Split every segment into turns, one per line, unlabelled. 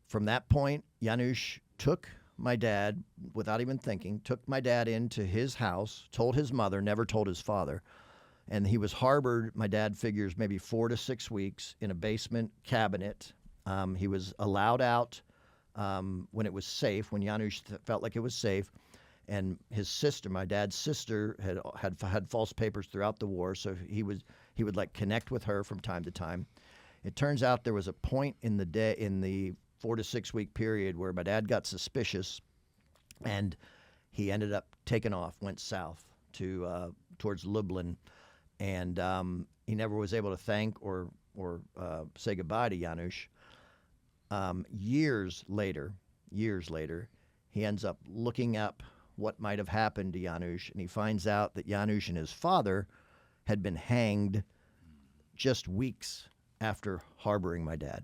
from that point, Janusz took my dad, without even thinking, took my dad into his house, told his mother, never told his father. And he was harbored, my dad figures, maybe 4 to 6 weeks in a basement cabinet. He was allowed out when it was safe, when Janusz felt like it was safe. And his sister, my dad's sister, had false papers throughout the war, so he would like connect with her from time to time. It turns out there was a point in the 4 to 6 week period where my dad got suspicious, and he ended up taking off, went south to towards Lublin, and he never was able to thank or say goodbye to Janusz. Years later, he ends up looking up what might have happened to Janusz, and he finds out that Janusz and his father had been hanged just weeks after harboring my dad.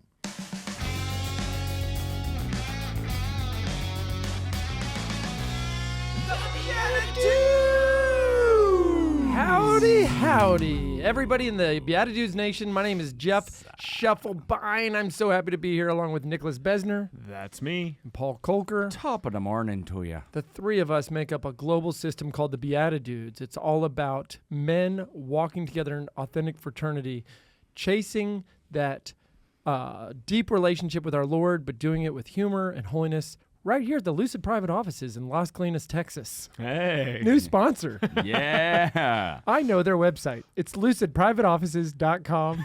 Howdy, howdy. Everybody in the BeatiDudes Nation, my name is Jeff Shufflebine. I'm so happy to be here along with Nicholas Besner.
That's me.
And Paul Kolker.
Top of the morning to you.
The three of us make up a global system called the BeatiDudes. It's all about men walking together in authentic fraternity, chasing that deep relationship with our Lord, but doing it with humor and holiness. Right here at the Lucid Private Offices in Las Colinas, Texas.
Hey.
New sponsor.
Yeah.
I know their website. It's lucidprivateoffices.com.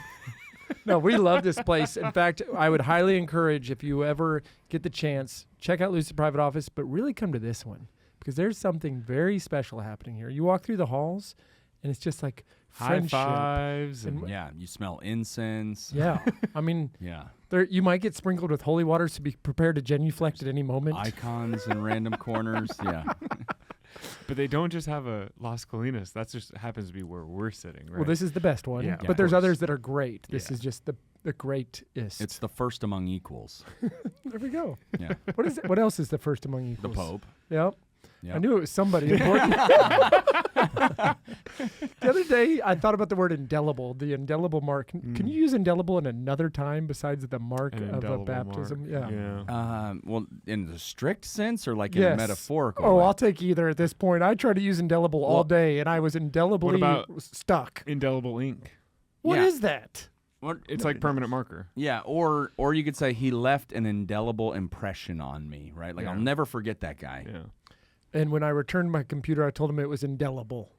No, we love this place. In fact, I would highly encourage, if you ever get the chance, check out Lucid Private Office, but really come to this one because there's something very special happening here. You walk through the halls, and it's just like friendship.
High fives.
And yeah, you smell incense.
Yeah. I mean,
yeah.
You might get sprinkled with holy water, so be prepared to genuflect at any moment.
Icons in random corners. Yeah.
But they don't just have a Las Colinas. That just happens to be where we're sitting, right?
Well, this is the best one.
Yeah,
but there's others that are great. This is just the greatest.
It's the first among equals.
There we go.
Yeah.
What is it? What else is the first among
The
equals?
Pope.
Yep.
Yep.
I knew it was somebody important. The other day, I thought about the word indelible, the indelible mark. Can you use indelible in another time besides the mark of a baptism?
Mark. Yeah.
Well, in the strict sense or like in a metaphorical
Oh,
way?
I'll take either at this point. I try to use indelible all day, and I was indelibly stuck.
Indelible ink.
What is that?
It's like permanent marker.
Yeah, or you could say he left an indelible impression on me, right? Like I'll never forget that guy.
Yeah.
And when I returned my computer, I told him it was indelible.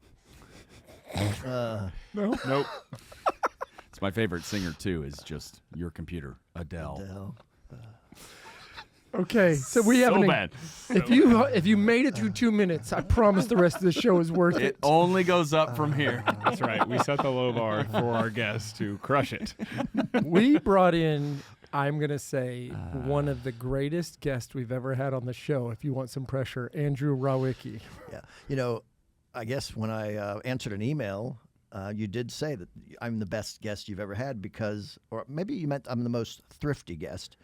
No?
Nope. It's my favorite singer, too, is just your computer, Adele.
Okay, so we have
bad.
If you made it through 2 minutes, I promise the rest of the show is worth it.
It only goes up from here.
That's right. We set the low bar for our guests to crush it.
We brought in, I'm going to say, one of the greatest guests we've ever had on the show, if you want some pressure, Jerzy Rawicki.
Yeah. You know, I guess when I answered an email, you did say that I'm the best guest you've ever had because, or maybe you meant I'm the most thrifty guest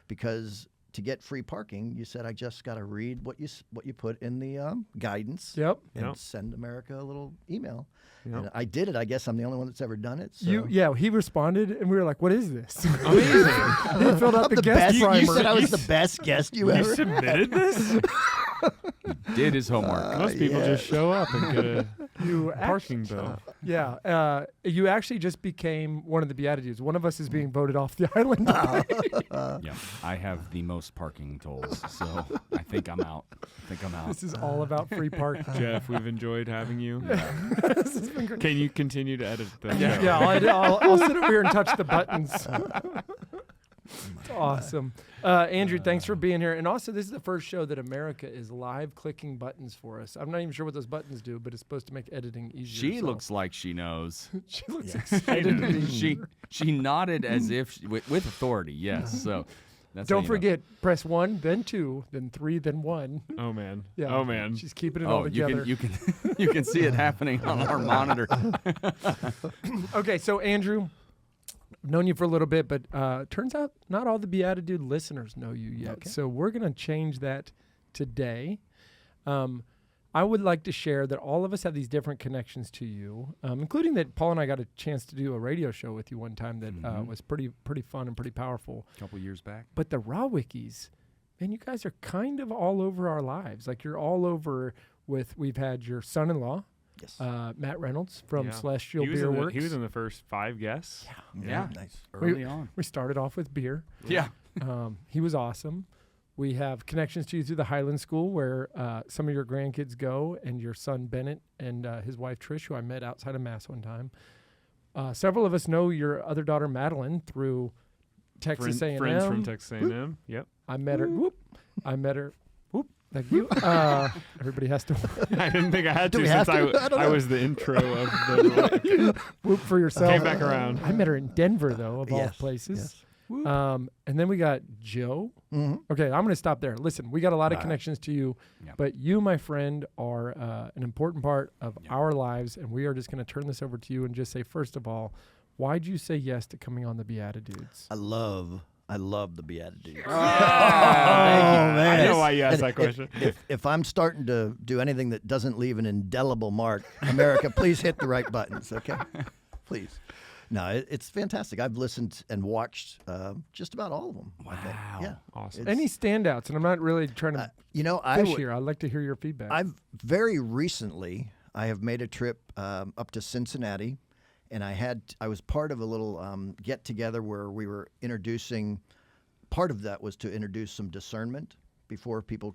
because to get free parking, you said I just got to read what you put in the guidance.
Yep.
And send America a little email.
Yep.
And I did it. I guess I'm the only one that's ever done it. So.
He responded, and we were like, "What is this?"
Amazing.
He filled out the guest primer.
You said I was the best guest you ever.
You submitted this?
Did his homework.
Most people just show up and get a parking bill.
Yeah. You actually just became one of the BeatiDudes. One of us is being voted off the island.
Yeah, I have the most parking tolls, so I think I'm out.
This is all about free parking.
Jeff, we've enjoyed having you.
This has been great.
Can you continue to edit the show?
Yeah, I'll sit over here and touch the buttons. Awesome. Andrew, thanks for being here. And also, this is the first show that America is live clicking buttons for us. I'm not even sure what those buttons do, but it's supposed to make editing easier.
She looks like she knows.
She looks excited to be here.
She nodded as if with authority. Yes. So that's
don't forget, press 1, then 2, then 3, then 1.
Oh man.
Yeah.
Oh man.
She's keeping it all together.
You can see it happening on our monitor.
Okay, so Andrew, I've known you for a little bit, but turns out not all the BeatiDude listeners know you yet.
Okay.
So we're going to change that today. I would like to share that all of us have these different connections to you, including that Paul and I got a chance to do a radio show with you one time that was pretty fun and pretty powerful.
A couple years back.
But the Rawickis, man, you guys are kind of all over our lives. Like you're all over we've had your son-in-law,
Yes.
Matt Reynolds from
Yeah.
Celestial
He was
Beer
in the,
Works.
he was in the first 5 guests.
Yeah.
Nice.
Early on.
We started off with beer.
Yeah.
He was awesome. We have connections to you through the Highland School where some of your grandkids go, and your son Bennett and his wife Trish, who I met outside of Mass one time. Several of us know your other daughter Madeline through Texas A&M.
Friends from Texas A&M. Yep.
I met her. Whoop. I met her. Whoop. Thank you. Everybody has to
I didn't think I had
Do
to
we
since
have to? I don't
I
know.
was the intro of the.
whoop for yourself.
Came back around.
I met her in Denver, though, of all
Yes,
places.
yes.
And then we got Joe.
Mhm.
Okay, I'm going to stop there. Listen, we got a lot of
All right.
connections to you,
Yeah.
but you, my friend, are an important part of
Yeah.
our lives, and we are just going to turn this over to you and just say, first of all, why'd you say yes to coming on the BeatiDudes?
I love the BeatiDudes.
Oh,
I
man.
know why you asked
And
that question.
If I'm starting to do anything that doesn't leave an indelible mark, America, please hit the right buttons, okay? Please. No, it's fantastic. I've listened and watched just about all of them. I think.
Wow.
Yeah.
Awesome.
It's-
Any standouts? And I'm not really trying to
I
fish
would-
here. I'd like to hear your feedback.
I've very recently I have made a trip up to Cincinnati, and I was part of a little get together where we were introducing. Part of that was to introduce some discernment before people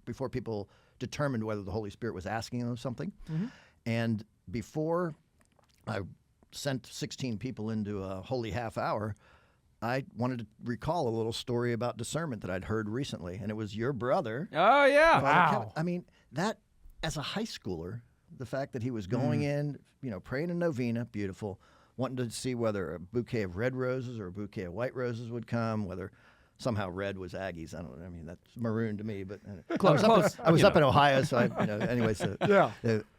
before people determined whether the Holy Spirit was asking them something, and before I sent 16 people into a holy half hour, I wanted to recall a little story about discernment that I'd heard recently, and it was your brother.
Oh, yeah.
Father Kevin. I mean, that as a high schooler, the fact that he was going in, praying a novena, beautiful, wanting to see whether a bouquet of red roses or a bouquet of white roses would come, whether somehow red was Aggies. I don't know. I mean, that's maroon to me, but
Close.
I was up in Ohio, so anyway. So
Yeah.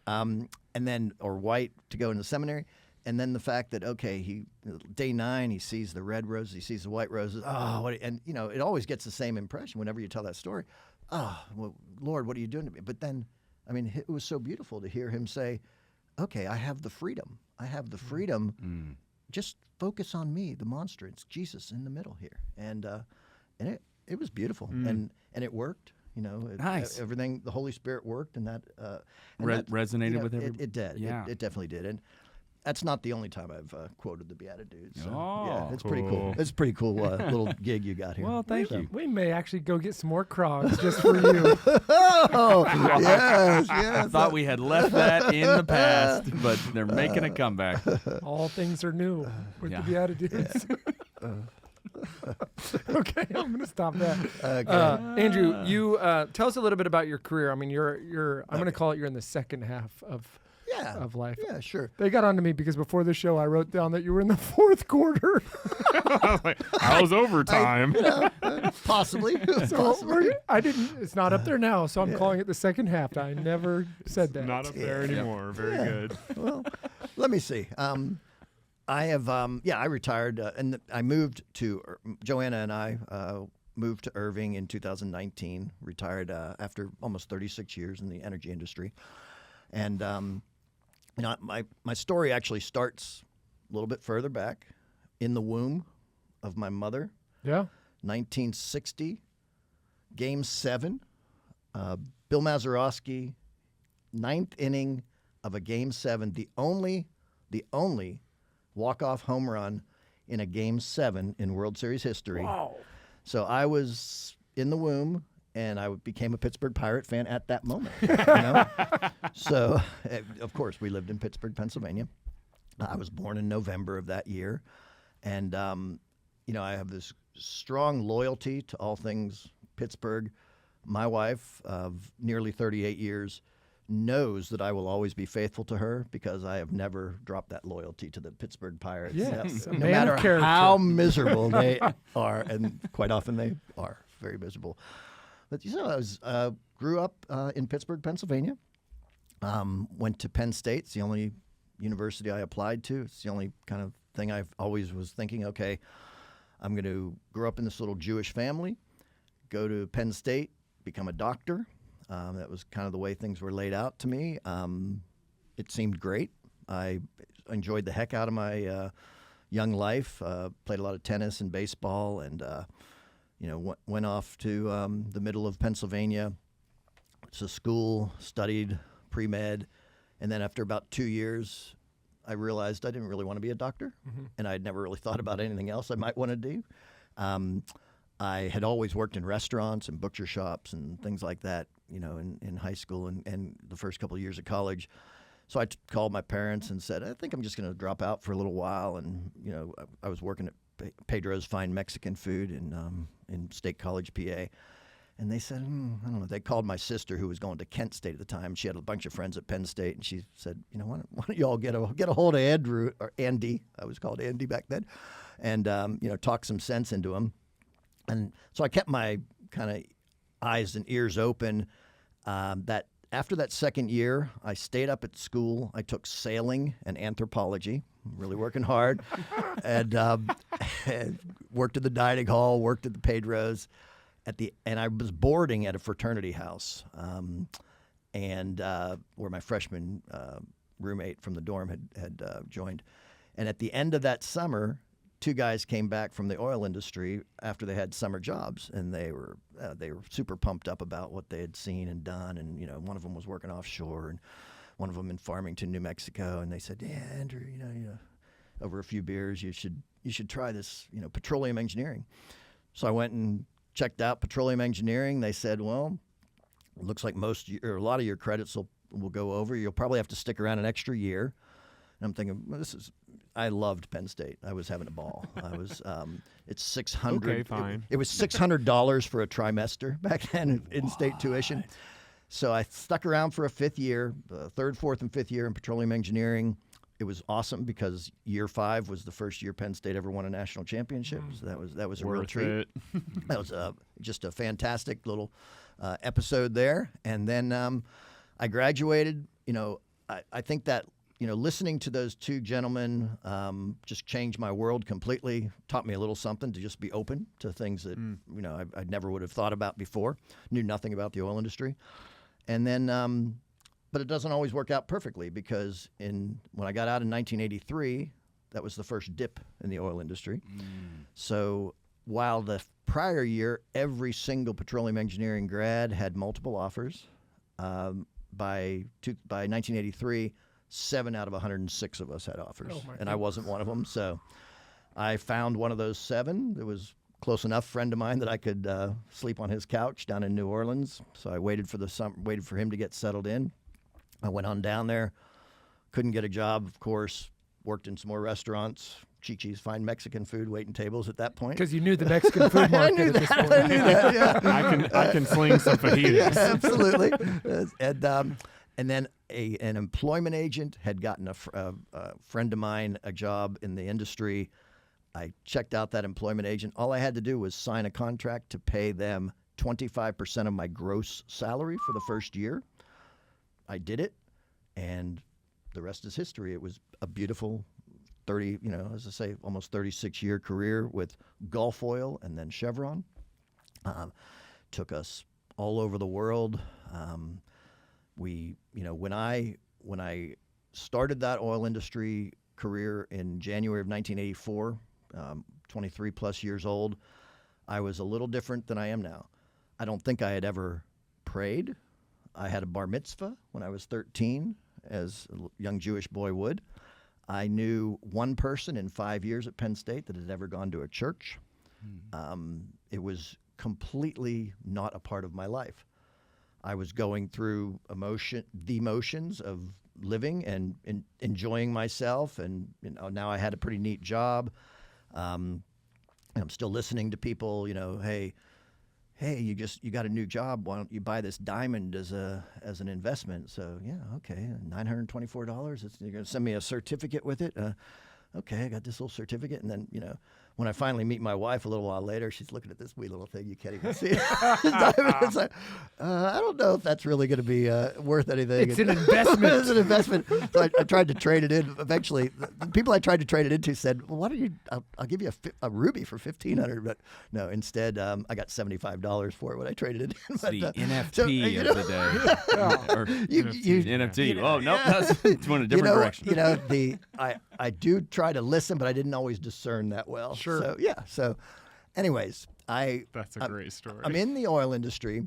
and then or white to go into seminary. And then the fact that, okay, day 9, he sees the red roses, he sees the white roses. Oh, and it always gets the same impression whenever you tell that story. Oh, well, Lord, what are you doing to me? But then, I mean, it was so beautiful to hear him say, okay, I have the freedom. I have the freedom. Just focus on me, the monstrance, Jesus in the middle here. And it was beautiful. And it worked.
Nice.
Everything, the Holy Spirit worked, and that
Resonated with everybody.
It did.
Yeah.
It definitely did. And that's not the only time I've quoted the BeatiDudes. So,
Oh,
yeah, it's pretty cool.
cool.
It's a pretty cool little gig you got here.
Well, thank
So-
you.
We may actually go get some more Krogs just for you.
Oh, yes,
I
yes.
thought we had left that in the past, but they're making a comeback.
All things are new with
Yeah.
the BeatiDudes. Okay, I'm going to stop that.
Okay.
Andrew, you tell us a little bit about your career. I mean, you're I'm going to call it you're in the second half of life.
Yeah, sure.
They got onto me because before the show I wrote down that you were in the fourth quarter.
I was like, how's overtime?
Possibly.
So
Possibly.
I didn't. It's not up there now, so I'm calling it the second half. I never said that.
Not up there anymore. Very good.
Well, let me see. I have, I retired, and I moved to, JoAnna and I moved to Irving in 2019, retired after almost 36 years in the energy industry. And, my story actually starts a little bit further back in the womb of my mother,
Yeah.
1960, Game 7, Bill Mazeroski, 9th inning of a Game 7, the only walk-off home run in a Game 7 in World Series history.
Wow.
So I was in the womb, and I became a Pittsburgh Pirate fan at that moment. So, of course, we lived in Pittsburgh, Pennsylvania. I was born in November of that year. And, I have this strong loyalty to all things Pittsburgh. My wife of nearly 38 years knows that I will always be faithful to her because I have never dropped that loyalty to the Pittsburgh Pirates.
Yes, a
No
man
matter
of character.
how miserable they are, and quite often they are very miserable. But I grew up in Pittsburgh, Pennsylvania. Went to Penn State. It's the only university I applied to. It's the only kind of thing I've always was thinking, okay, I'm going to grow up in this little Jewish family, go to Penn State, become a doctor. That was kind of the way things were laid out to me. It seemed great. I enjoyed the heck out of my young life. Played a lot of tennis and baseball, and went off to the middle of Pennsylvania to school, studied pre-med, and then after about 2 years, I realized I didn't really want to be a doctor, and I'd never really thought about anything else I might want to do. I had always worked in restaurants and butcher shops and things like that, in high school and the first couple of years of college. So I called my parents and said, I think I'm just going to drop out for a little while. And, I was working at Pedro's Fine Mexican Food in State College, PA. And they said, I don't know. They called my sister, who was going to Kent State at the time. She had a bunch of friends at Penn State, and she said, why don't y'all get a hold of Andrew, or Andy? I was called Andy back then, and talk some sense into him. And so I kept my kind of eyes and ears open. That after that second year, I stayed up at school. I took sailing and anthropology, really working hard, and worked at the dining hall, worked at the Pedro's. And I was boarding at a fraternity house, where my freshman roommate from the dorm had joined. And at the end of that summer, 2 guys came back from the oil industry after they had summer jobs, and they were super pumped up about what they had seen and done. And one of them was working offshore, and one of them in Farmington, New Mexico. And they said, "Yeah, Andrew, over a few beers, you should try this, petroleum engineering." So I went and checked out petroleum engineering. They said, "Well, it looks like a lot of your credits will go over. You'll probably have to stick around an extra year." And I'm thinking, well, I loved Penn State. I was having a ball. It's $600.
Okay, fine.
It was $600 for a trimester back then, in-state tuition. So I stuck around for a 5th year, 3rd, 4th, and 5th year in petroleum engineering. It was awesome because year 5 was the first year Penn State ever won a national championship. So that was a real treat.
It.
That was just a fantastic little episode there. And then I graduated. I think that listening to those 2 gentlemen just changed my world completely. Taught me a little something to just be open to things that I never would have thought about before. Knew nothing about the oil industry, and then. But it doesn't always work out perfectly because when I got out in 1983, that was the first dip in the oil industry. So while the prior year, every single petroleum engineering grad had multiple offers, by 1983, 7 out of 106 of us had offers, and I wasn't one of them. So I found one of those 7. It was close enough friend of mine that I could sleep on his couch down in New Orleans. So I waited for him to get settled in. I went on down there, couldn't get a job, of course, worked in some more restaurants, Chi-Chi's Fine Mexican Food, waiting tables at that point.
Because you knew the Mexican food market.
I knew that, yeah.
I can sling some fajitas.
Yeah, absolutely. And then an employment agent had gotten a friend of mine a job in the industry. I checked out that employment agent. All I had to do was sign a contract to pay them 25% of my gross salary for the first year. I did it, and the rest is history. It was a beautiful 36-year career with Gulf Oil and then Chevron. Took us all over the world. When I started that oil industry career in January of 1984, 23 plus years old, I was a little different than I am now. I don't think I had ever prayed. I had a bar mitzvah when I was 13, as a young Jewish boy would. I knew one person in 5 years at Penn State that had ever gone to a church. It was completely not a part of my life. I was going through the motions of living and enjoying myself, and now I had a pretty neat job. I'm still listening to people, hey, you got a new job. Why don't you buy this diamond as an investment? So yeah, okay, $924. You're gonna send me a certificate with it. Okay, I got this little certificate, and then when I finally meet my wife a little while later, she's looking at this wee little thing. You can't even see it. It's like, I don't know if that's really going to be worth anything.
It's an investment.
It's an investment. So I tried to trade it in. Eventually, the people I tried to trade it into said, well, why don't you, I'll give you a ruby for $1,500. But no, instead, I got $75 for it when I traded it in.
It's
But,
the NFT
so,
of the day. Or NFT.
know,
Oh, no, it's one a different direction.
I do try to listen, but I didn't always discern that well.
Sure.
So, yeah. So, anyways,
That's a great story.
I'm in the oil industry,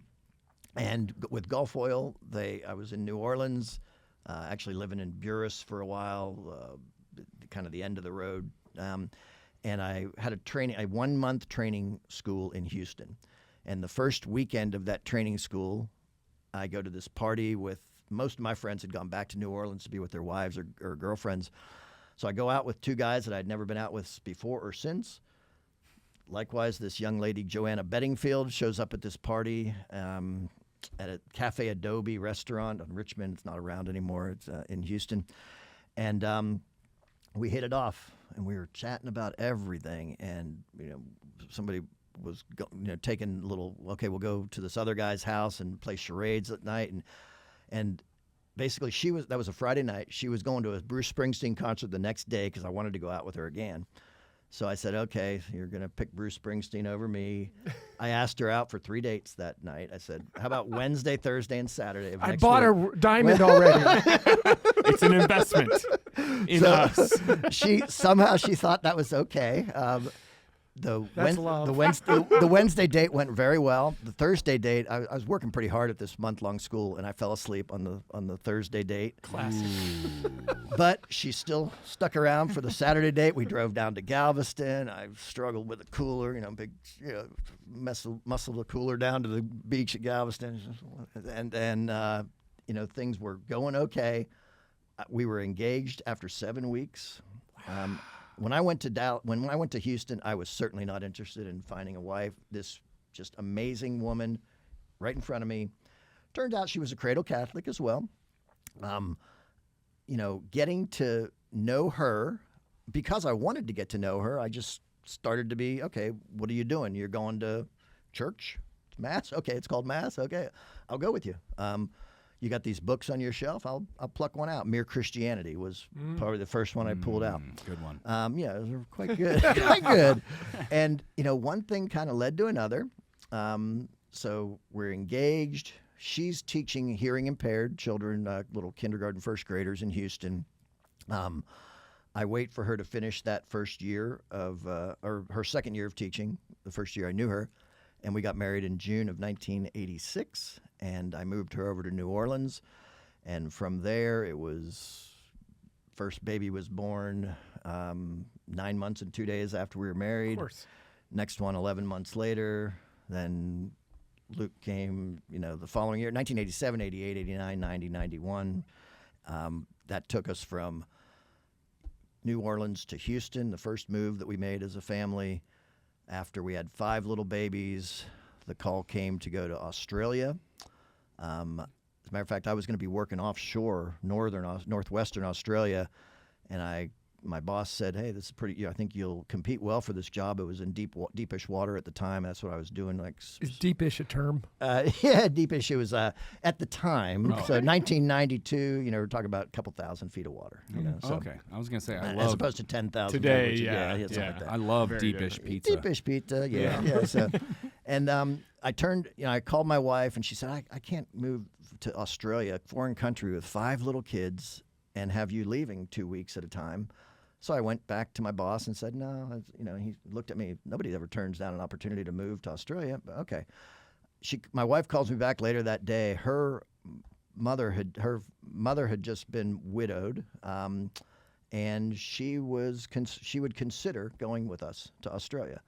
and with Gulf Oil, I was in New Orleans, actually living in Buras for a while, kind of the end of the road. And I had a 1-month training school in Houston. And the first weekend of that training school, I go to this party with most of my friends had gone back to New Orleans to be with their wives or girlfriends. So I go out with 2 guys that I'd never been out with before or since. Likewise, this young lady, JoAnna Bedingfield, shows up at this party at a Cafe Adobe restaurant in Richmond. It's not around anymore. It's in Houston. And we hit it off, and we were chatting about everything. And, somebody was taking a little, okay, we'll go to this other guy's house and play charades at night. And basically, that was a Friday night. She was going to a Bruce Springsteen concert the next day because I wanted to go out with her again. So I said, okay, you're going to pick Bruce Springsteen over me. I asked her out for 3 dates that night. I said, how about Wednesday, Thursday, and Saturday of
I
next
bought
week?
a diamond already.
It's an investment in us.
She thought that was okay. The Wednesday date went very well. The Thursday date, I was working pretty hard at this month-long school, and I fell asleep on the Thursday date.
Classic.
But she still stuck around for the Saturday date. We drove down to Galveston. I struggled with a cooler, muscle the cooler down to the beach at Galveston, and things were going okay. We were engaged after 7 weeks. When I went to Houston, I was certainly not interested in finding a wife. This just amazing woman right in front of me. Turned out she was a cradle Catholic as well. Getting to know her, because I wanted to get to know her, I just started to be, okay, what are you doing? You're going to church? Mass? Okay, it's called Mass? Okay, I'll go with you. You got these books on your shelf? I'll pluck one out. Mere Christianity was probably the first one I pulled out.
Good one.
Yeah, it was quite good. Quite good. And, one thing kind of led to another. So we're engaged. She's teaching hearing impaired children, little kindergarten, first graders in Houston. I wait for her to finish that first year or her second year of teaching, the first year I knew her. And we got married in June of 1986, and I moved her over to New Orleans. And from there, first baby was born 9 months and 2 days after we were married.
Of course.
Next one 11 months later. Then Luke came, the following year, 1987, 88, 89, 90, 91. That took us from New Orleans to Houston, the first move that we made as a family. After we had 5 little babies, the call came to go to Australia. As a matter of fact, I was going to be working offshore, northwestern Australia, and my boss said, "Hey, this is pretty. I think you'll compete well for this job." It was in deepish water at the time. That's what I was doing.
Is deepish a term?
Yeah, deepish. It was at the time. So 1992. We're talking about a couple thousand feet of water. So,
Okay, I was gonna say
as opposed to 10,000
today.
something like that.
I love
Very
deepish
good.
pizza.
Deepish pizza, yeah. So, and I called my wife, and she said, I can't move to Australia, a foreign country with 5 little kids, and have you leaving 2 weeks at a time. So I went back to my boss and said, no. He looked at me. Nobody ever turns down an opportunity to move to Australia. But okay. My wife calls me back later that day. Her mother had just been widowed, and she would consider going with us to Australia.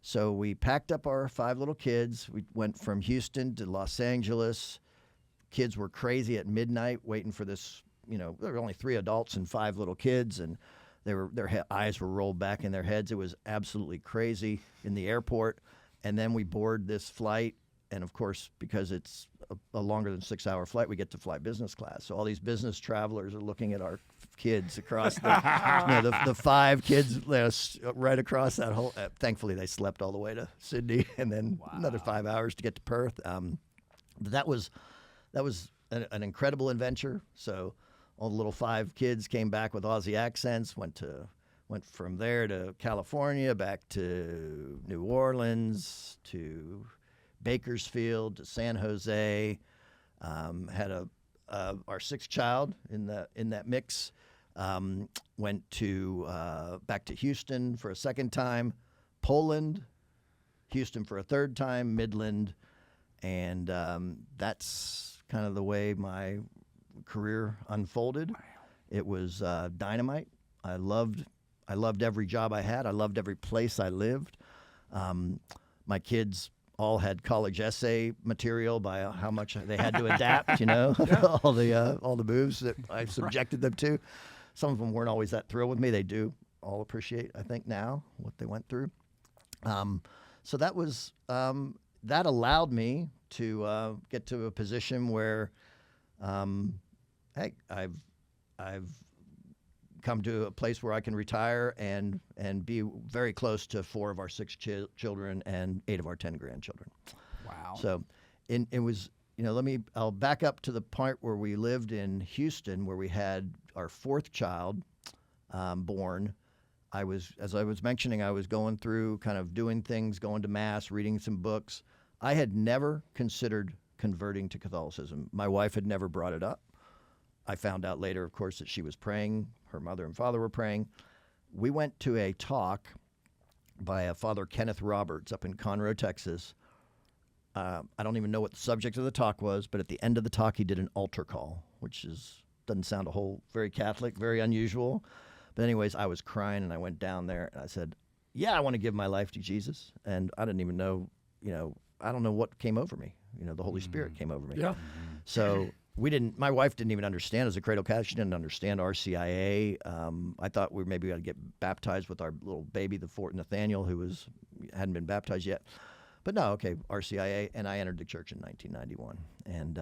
So we packed up our 5 little kids. We went from Houston to Los Angeles. Kids were crazy at midnight waiting for this. There were only 3 adults and 5 little kids, and their eyes were rolled back in their heads. It was absolutely crazy in the airport. And then we board this flight. And, of course, because it's a longer than 6-hour flight, we get to fly business class. So all these business travelers are looking at our kids across the 5 kids right across that whole. Thankfully, they slept all the way to Sydney, and then another 5 hours to get to Perth. But that was an incredible adventure. So all the little 5 kids came back with Aussie accents. Went from there to California, back to New Orleans, to Bakersfield, to San Jose. Had our 6th child in that mix. Went to back to Houston for a 2nd time, Poland, Houston for a 3rd time, Midland, and that's kind of the way my career unfolded. Wow. It was dynamite. I loved every job I had. I loved every place I lived. My kids all had college essay material by how much they had to adapt, all the moves that I subjected them to. Some of them weren't always that thrilled with me. They do all appreciate, I think, now what they went through. So that was that allowed me to get to a position where, hey, I've come to a place where I can retire and be very close to 4 of our 6 children and 8 of our 10 grandchildren.
Wow.
So it was, I'll back up to the point where we lived in Houston, where we had our 4th child born. As I was mentioning, I was going through kind of doing things, going to mass, reading some books. I had never considered converting to Catholicism. My wife had never brought it up. I found out later, of course, that she was praying. Her mother and father were praying. We went to a talk by a Father Kenneth Roberts up in Conroe, Texas. I don't even know what the subject of the talk was, but at the end of the talk, he did an altar call, which doesn't sound very Catholic, very unusual. But anyways, I was crying, and I went down there, and I said, yeah, I want to give my life to Jesus. And I didn't even know, I don't know what came over me. The Holy Spirit came over me.
Yeah.
So my wife didn't even understand as a cradle Catholic. She didn't understand RCIA. I thought we maybe got to get baptized with our little baby, the Fort Nathaniel, who hadn't been baptized yet. But no, okay, RCIA, and I entered the church in 1991. And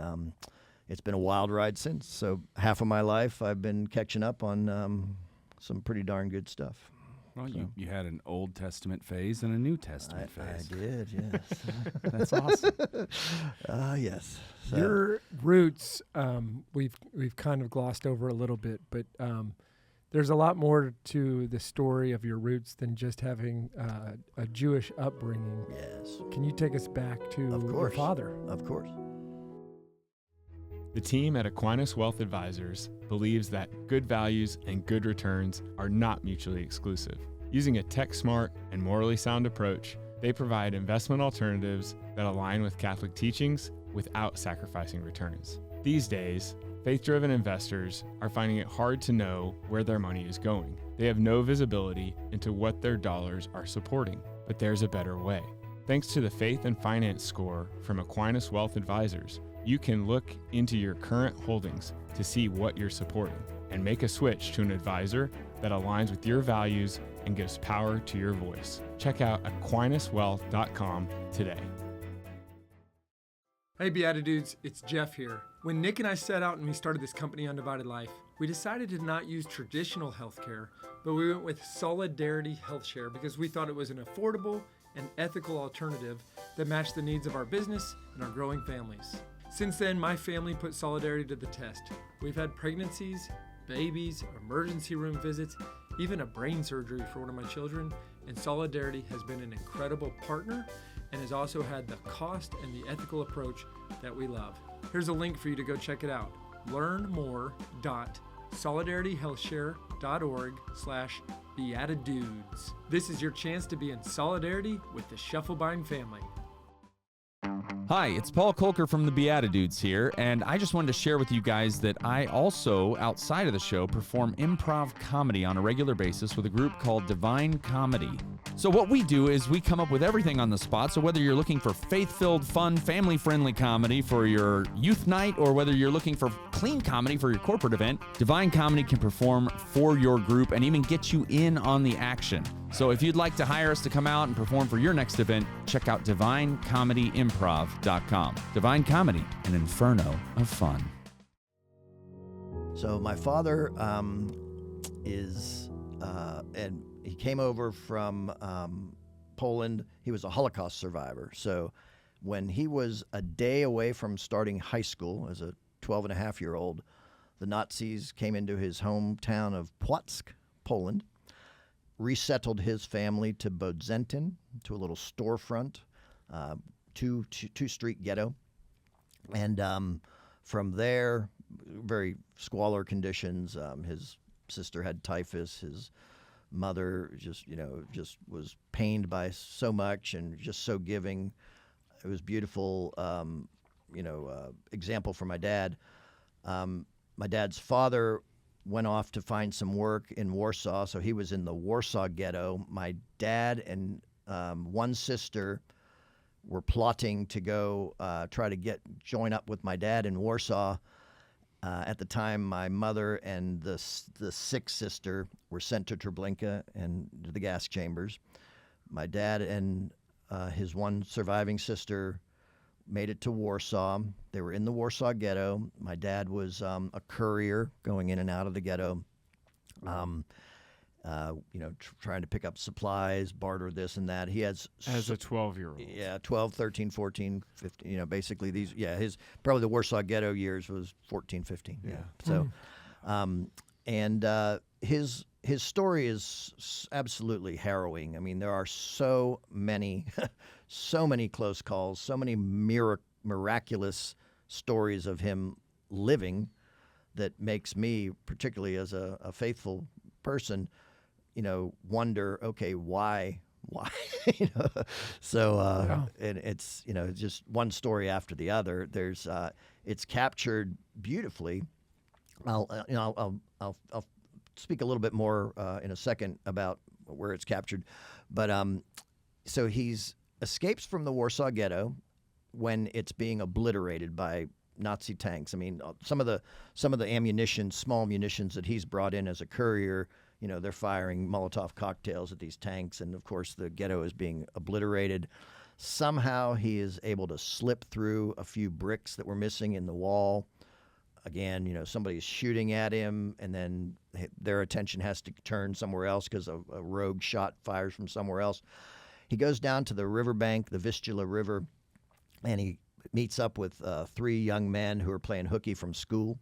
it's been a wild ride since. So half of my life I've been catching up on some pretty darn good stuff.
Well, you had an Old Testament phase and a New Testament phase.
I did, yes.
That's awesome.
Yes. So.
Your roots, we've kind of glossed over a little bit, but there's a lot more to the story of your roots than just having a Jewish upbringing.
Yes.
Can you take us back to your father?
Of course.
The team at Aquinas Wealth Advisors believes that good values and good returns are not mutually exclusive. Using a tech-smart and morally sound approach, they provide investment alternatives that align with Catholic teachings without sacrificing returns. These days, faith-driven investors are finding it hard to know where their money is going. They have no visibility into what their dollars are supporting, but there's a better way. Thanks to the Faith and Finance Score from Aquinas Wealth Advisors, you can look into your current holdings to see what you're supporting and make a switch to an advisor that aligns with your values and gives power to your voice. Check out AquinasWealth.com today.
Hey BeatiDudes, it's Jeff here. When Nick and I set out and we started this company, Undivided Life, we decided to not use traditional healthcare, but we went with Solidarity HealthShare because we thought it was an affordable and ethical alternative that matched the needs of our business and our growing families. Since then, my family put Solidarity to the test. We've had pregnancies, babies, emergency room visits, even a brain surgery for one of my children, and Solidarity has been an incredible partner and has also had the cost and the ethical approach that we love. Here's a link for you to go check it out. learnmore.solidarityhealthshare.org/BeatiDudes. This is your chance to be in solidarity with the Shufflebine family.
Hi, it's Paul Kolker from the BeatiDudes here, and I just wanted to share with you guys that I also, outside of the show, perform improv comedy on a regular basis with a group called Divine Comedy. So what we do is we come up with everything on the spot. So whether you're looking for faith-filled, fun, family-friendly comedy for your youth night, or whether you're looking for clean comedy for your corporate event, Divine Comedy can perform for your group and even get you in on the action. So if you'd like to hire us to come out and perform for your next event, check out DivineComedyImprov.com. Divine Comedy, an inferno of fun.
So my father and he came over from Poland. He was a Holocaust survivor. So when he was a day away from starting high school as a 12-and-a-half-year-old, the Nazis came into his hometown of Płock, Poland, resettled his family to Bodzentin, to a little storefront, two-street ghetto. And from there, very squalor conditions. His sister had typhus. His mother just was pained by so much and just so giving. It was beautiful, example for my dad. My dad's father went off to find some work in Warsaw, so he was in the Warsaw Ghetto. My dad and one sister were plotting to go try to join up with my dad in Warsaw. At the time, my mother and the sixth sister were sent to Treblinka and to the gas chambers. My dad and his one surviving sister made it to Warsaw. They were in the Warsaw Ghetto. My dad was a courier going in and out of the ghetto, trying to pick up supplies, barter this and that. He has
As a 12-year-old.
Yeah, 12, 13, 14, 15, basically his probably the Warsaw Ghetto years was 14, 15. Yeah. So, his story is absolutely harrowing. I mean, there are so many close calls, so many miraculous stories of him living that makes me, particularly as a faithful person, wonder, okay, why? So, and it's, just one story after the other. There's, it's captured beautifully. I'll speak a little bit more in a second about where it's captured, but so he's escapes from the Warsaw Ghetto when it's being obliterated by Nazi tanks. I mean, some of the ammunition, small munitions that he's brought in as a courier, they're firing Molotov cocktails at these tanks, and of course the ghetto is being obliterated. Somehow he is able to slip through a few bricks that were missing in the wall. Again, somebody's shooting at him, and then their attention has to turn somewhere else because a rogue shot fires from somewhere else. He goes down to the riverbank, the Vistula River, and he meets up with 3 young men who are playing hooky from school.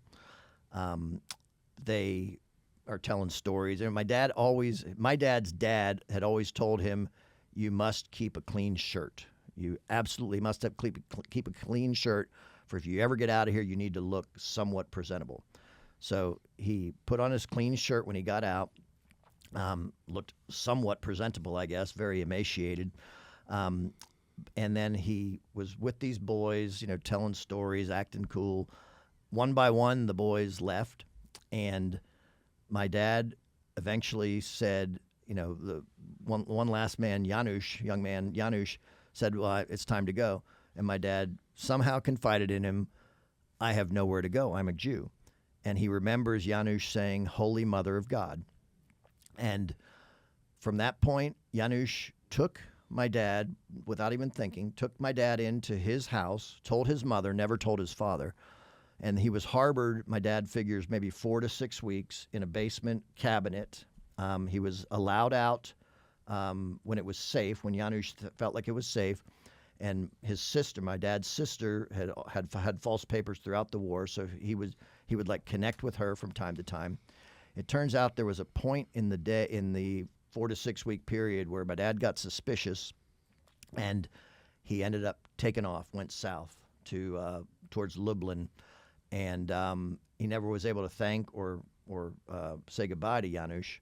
They are telling stories. And my dad's dad had always told him, you must keep a clean shirt. You absolutely must keep a clean shirt, for if you ever get out of here, you need to look somewhat presentable. So he put on his clean shirt when he got out, looked somewhat presentable, I guess, very emaciated. And then he was with these boys, telling stories, acting cool. One by one, the boys left, and my dad eventually said, the one last man, young man Janusz, said, well, it's time to go. And my dad somehow confided in him, I have nowhere to go. I'm a Jew. And he remembers Janusz saying, Holy Mother of God. And from that point, Janusz took my dad, without even thinking, took my dad into his house, told his mother, never told his father. And he was harbored, my dad figures, maybe 4 to 6 weeks in a basement cabinet. He was allowed out when it was safe, when Janusz felt like it was safe. And his sister, my dad's sister, had false papers throughout the war, so he would connect with her from time to time. It turns out there was a point in the 4 to 6 week period where my dad got suspicious, and he ended up taking off, went south to towards Lublin, and he never was able to thank or say goodbye to Janusz.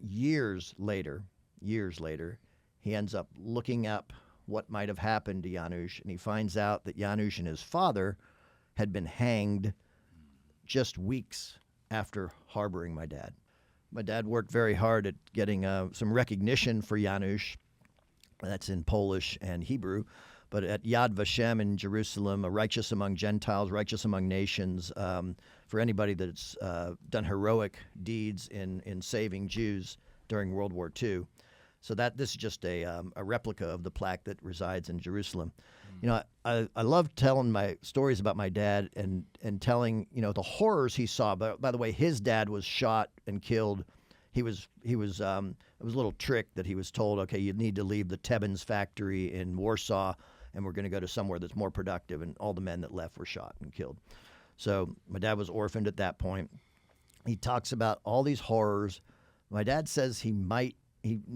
Years later, he ends up looking up what might have happened to Janusz, and he finds out that Janusz and his father had been hanged just weeks after harboring my dad. my dad worked very hard at getting some recognition for Janusz. That's in Polish and Hebrew. But at Yad Vashem in Jerusalem, a righteous among Gentiles, righteous among nations, for anybody that's done heroic deeds in saving Jews during World War II. So this is just a replica of the plaque that resides in Jerusalem. You know, I love telling my stories about my dad and telling, you know, the horrors he saw. But by the way, his dad was shot and killed. It was a little trick that he was told, okay, you need to leave the Tebens factory in Warsaw, and we're going to go to somewhere that's more productive. And all the men that left were shot and killed. So my dad was orphaned at that point. He talks about all these horrors. My dad says he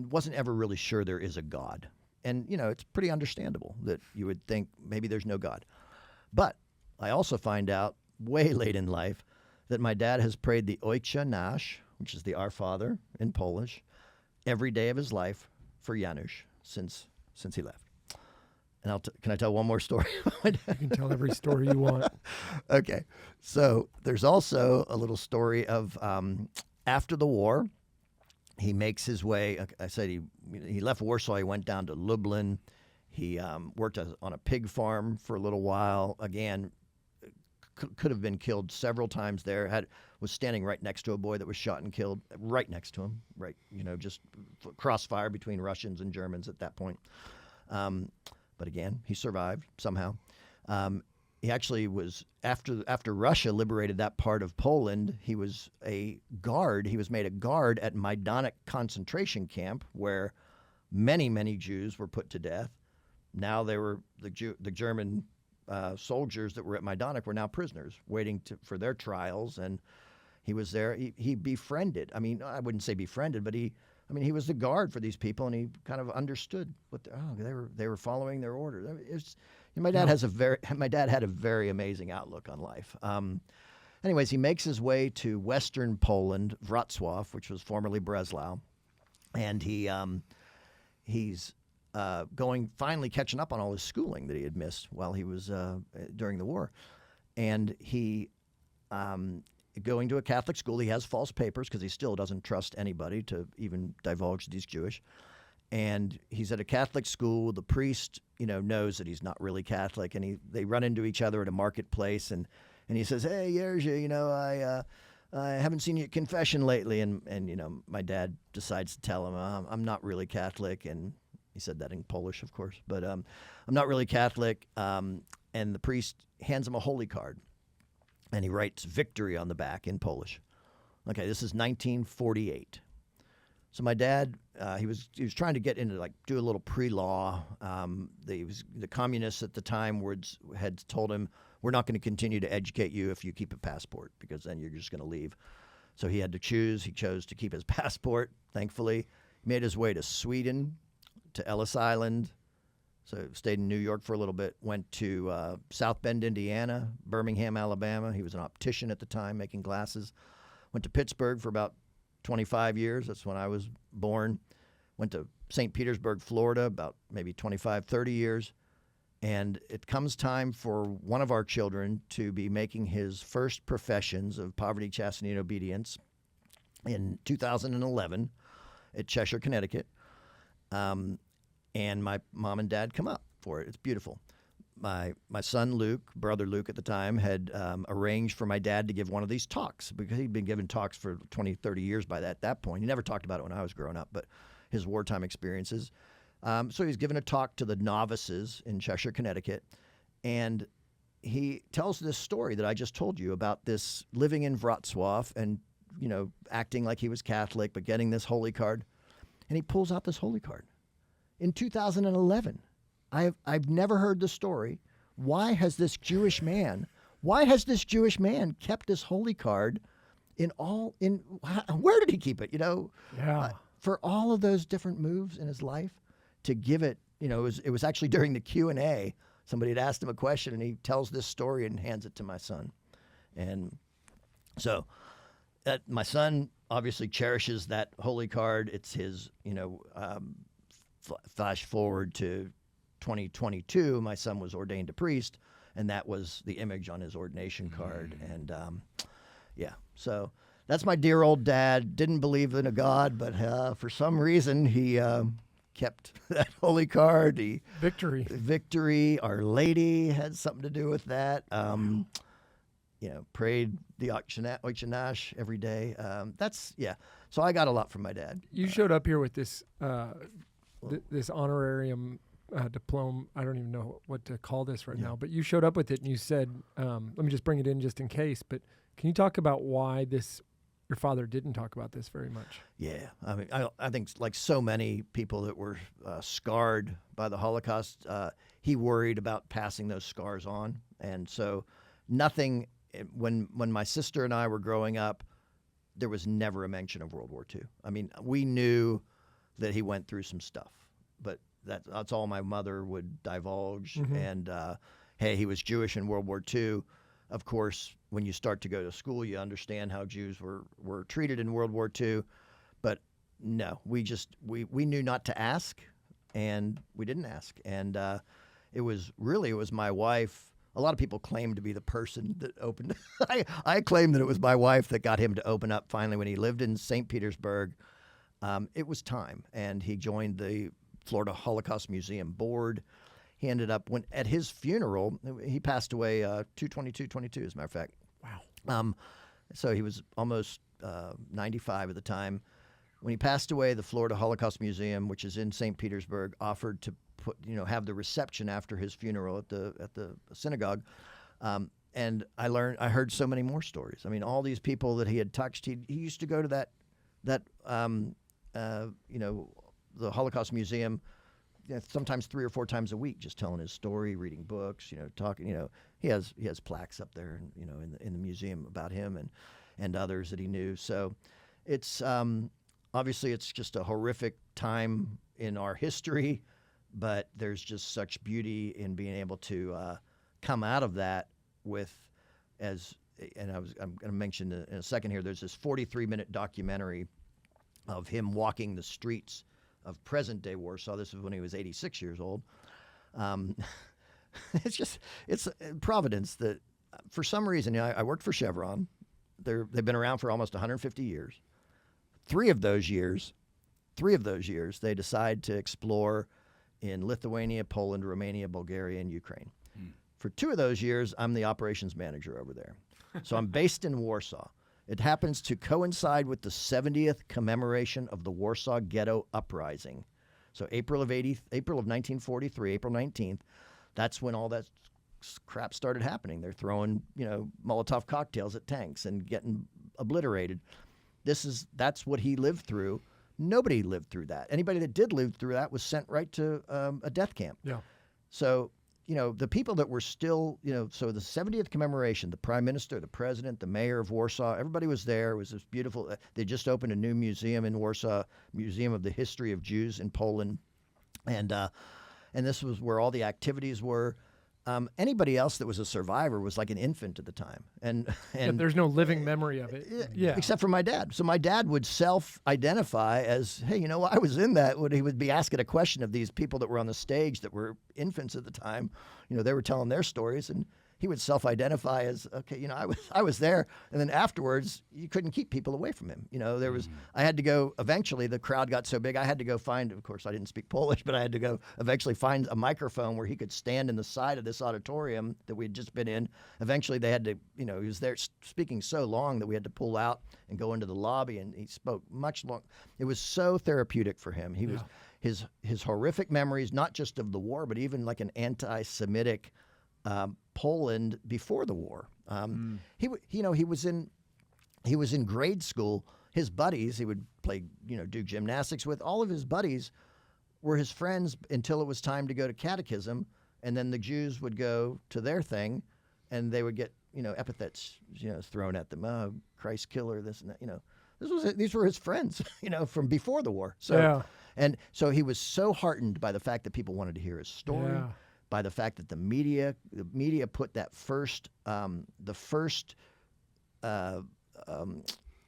wasn't ever really sure there is a God. And, you know, it's pretty understandable that you would think maybe there's no God. But I also find out way late in life that my dad has prayed the Ojcze Nasz, which is the Our Father in Polish, every day of his life for Janusz since he left. And can I tell one more story?
You can tell every story you want.
Okay. So there's also a little story of after the war, he makes his way. I said he left Warsaw. He went down to Lublin. He worked on a pig farm for a little while. Again, could have been killed several times there. Was standing right next to a boy that was shot and killed, right next to him. Right, you know, just crossfire between Russians and Germans at that point. But again, he survived somehow. He actually was, after Russia liberated that part of Poland, he was a guard. He was made a guard at Majdanek concentration camp where many, many Jews were put to death. Now they were the German soldiers that were at Majdanek were now prisoners waiting for their trials. And he was there. He befriended. I mean, I wouldn't say befriended, but he was the guard for these people, and he kind of understood what they were following their order. My dad had a very amazing outlook on life. Anyways, he makes his way to western Poland, Wrocław, which was formerly Breslau, and he's finally catching up on all his schooling that he had missed while he was during the war, and he. Going to a Catholic school. He has false papers because he still doesn't trust anybody to even divulge that he's Jewish. And he's at a Catholic school. The priest, you know, knows that he's not really Catholic, and they run into each other at a marketplace. And he says, "Hey, Jerzy, you know, I haven't seen you at confession lately." And you know, my dad decides to tell him, "I'm not really Catholic," and he said that in Polish, of course. But I'm not really Catholic. And the priest hands him a holy card. And he writes victory on the back in Polish. Okay, this is 1948. So my dad, he was trying to get into do a little pre-law. The communists at the time had told him, "We're not going to continue to educate you if you keep a passport, because then you're just going to leave." So he had to choose. He chose to keep his passport. Thankfully, he made his way to Sweden, to Ellis Island. So stayed in New York for a little bit, went to South Bend, Indiana, Birmingham, Alabama. He was an optician at the time, making glasses. Went to Pittsburgh for about 25 years. That's when I was born. Went to St. Petersburg, Florida, about maybe 25, 30 years. And it comes time for one of our children to be making his first professions of poverty, chastity, and obedience in 2011 at Cheshire, Connecticut. And my mom and dad come up for it. It's beautiful. My son Luke, brother Luke at the time, had arranged for my dad to give one of these talks, because he'd been giving talks for 20, 30 years by that point. He never talked about it when I was growing up, but his wartime experiences. So he's giving a talk to the novices in Cheshire, Connecticut, and he tells this story that I just told you about this living in Wrocław and, you know, acting like he was Catholic, but getting this holy card. And he pulls out this holy card. In 2011, I've never heard the story. Why has this Jewish man kept this holy card where did he keep it? You know, for all of those different moves in his life, to give it, you know, it was actually during the Q&A. Somebody had asked him a question, and he tells this story and hands it to my son. And so my son obviously cherishes that holy card. It's his, you know, flash forward to 2022, my son was ordained a priest, and that was the image on his ordination card. And so that's my dear old dad. Didn't believe in a God, but for some reason he kept that holy card. Victory. Our Lady had something to do with that. Prayed the Oichanash every day. So I got a lot from my dad.
You showed up here with this this honorarium diploma. I don't even know what to call this right now, but you showed up with it and you said, let me just bring it in just in case, but can you talk about why your father didn't talk about this very much?
Yeah. I mean, I think like so many people that were scarred by the Holocaust, he worried about passing those scars on. And so nothing, when my sister and I were growing up, there was never a mention of World War II. I mean, we knew that he went through some stuff, but that's all my mother would divulge.
Mm-hmm.
And, hey, he was Jewish in World War II. Of course, when you start to go to school, you understand how Jews were treated in World War II. But no, we knew not to ask, and we didn't ask. And it was my wife. A lot of people claim to be the person that opened. I claim that it was my wife that got him to open up finally when he lived in St. Petersburg. It was time, and he joined the Florida Holocaust Museum board. He ended up, at his funeral, he passed away 2/22/22, as a matter of fact.
Wow.
So he was almost 95 at the time. When he passed away, the Florida Holocaust Museum, which is in St. Petersburg, offered to have the reception after his funeral at the synagogue. And I heard so many more stories. I mean, all these people that he had touched. He used to go to that the Holocaust Museum, sometimes 3 or 4 times a week, just telling his story, reading books, talking. He has plaques up there, in the museum about him and others that he knew. So it's obviously it's just a horrific time in our history, but there's just such beauty in being able to come out of that I'm going to mention in a second here. There's this 43-minute documentary of him walking the streets of present-day Warsaw. This is when he was 86 years old. It's Providence that, for some reason, I worked for Chevron. They've been around for almost 150 years. 3 of those years, they decide to explore in Lithuania, Poland, Romania, Bulgaria, and Ukraine. For 2 of those years, I'm the operations manager over there. So I'm based in Warsaw. It happens to coincide with the 70th commemoration of the Warsaw Ghetto uprising. So April of 1943, April 19th, that's when all that crap started happening. They're throwing, Molotov cocktails at tanks and getting obliterated. That's what he lived through. Nobody lived through that. Anybody that did live through that was sent right to a death camp. Yeah. So the people that were still, so the 70th commemoration, the prime minister, the president, the mayor of Warsaw, everybody was there. It was this beautiful, they just opened a new museum in Warsaw, Museum of the History of Jews in Poland. And this was where all the activities were. Anybody else that was a survivor was like an infant at the time. And
there's no living memory of it. Yeah.
Except for my dad. So my dad would self-identify as, hey, I was in that. When he would be asking a question of these people that were on the stage that were infants at the time, they were telling their stories, and he would self-identify as, okay, I was there. And then afterwards, you couldn't keep people away from him. I had to go, eventually the crowd got so big, I had to go find, of course I didn't speak Polish, but I had to go eventually find a microphone where he could stand in the side of this auditorium that we'd just been in. Eventually they had to, he was there speaking so long that we had to pull out and go into the lobby, and he spoke much long. It was so therapeutic for him. He was, his horrific memories, not just of the war, but even like an anti-Semitic Poland before the war. He was in grade school. His buddies, he would play, do gymnastics with. All of his buddies were his friends until it was time to go to catechism, and then the Jews would go to their thing, and they would get, epithets, thrown at them. Oh, Christ killer, this and that. These were his friends, from before the war. So, and so he was so heartened by the fact that people wanted to hear his story. Yeah. By the fact that the media put that the first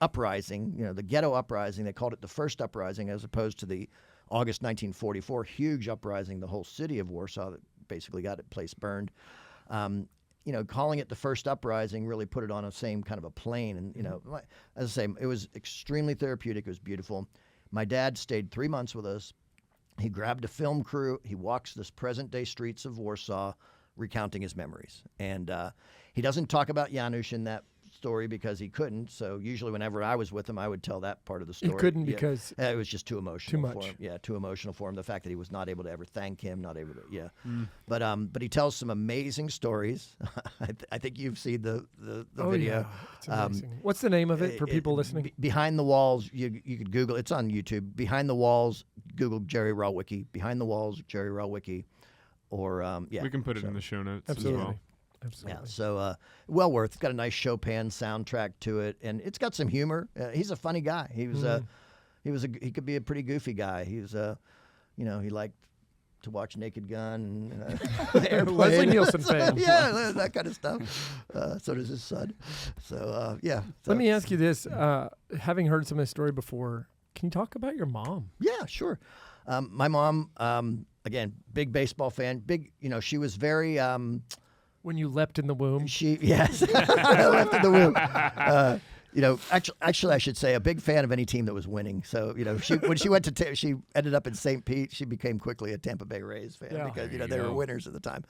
uprising, the ghetto uprising, they called it the first uprising as opposed to the August 1944 huge uprising, the whole city of Warsaw that basically got its place burned. calling it the first uprising really put it on a same kind of a plane. And, as I say, it was extremely therapeutic. It was beautiful. My dad stayed 3 months with us. He grabbed a film crew. He walks this present-day streets of Warsaw recounting his memories. And he doesn't talk about Janusz in that story because he couldn't. So usually whenever I was with him, I would tell that part of the story.
He couldn't because
it was just too emotional.
Too much.
For him. Yeah, too emotional for him. The fact that he was not able to ever thank him, not able to. Yeah, but he tells some amazing stories. I think you've seen the video.
Yeah. It's amazing. What's the name of it for people listening?
Behind the Walls. You could Google. It's on YouTube. Behind the Walls. Google Jerzy Rawicki. Behind the Walls. Jerzy Rawicki. Or
we can put it in the show notes
Absolutely.
as well.
Absolutely.
Yeah, so well worth. It's got a nice Chopin soundtrack to it, and it's got some humor. He's a funny guy. He could be a pretty goofy guy. He was he liked to watch Naked Gun and Airplane.
Leslie Nielsen fan.
Yeah, that kind of stuff. So does his son. So yeah.
Let me ask you this: having heard some of this story before, can you talk about your mom?
Yeah, sure. My mom, again, big baseball fan. She was very.
When you leapt in the womb?
Yes, I left in the womb. Actually, I should say a big fan of any team that was winning. So, when she went to, she ended up in St. Pete. She became quickly a Tampa Bay Rays fan because they were winners at the time.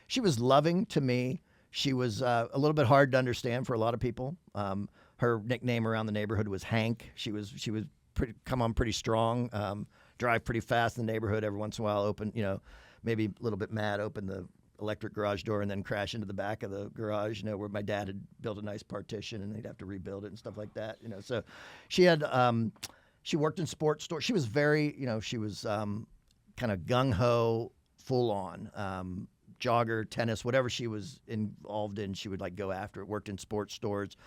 She was loving to me. She was a little bit hard to understand for a lot of people. Her nickname around the neighborhood was Hank. She was come on pretty strong. Drive pretty fast in the neighborhood every once in a while. Open, maybe a little bit mad. Open the electric garage door and then crash into the back of the garage, where my dad had built a nice partition and they'd have to rebuild it and stuff like that, So she had, she worked in sports stores. She was very, she was kind of gung-ho, full on, jogger, tennis, whatever she was involved in, she would go after it, worked in sports stores.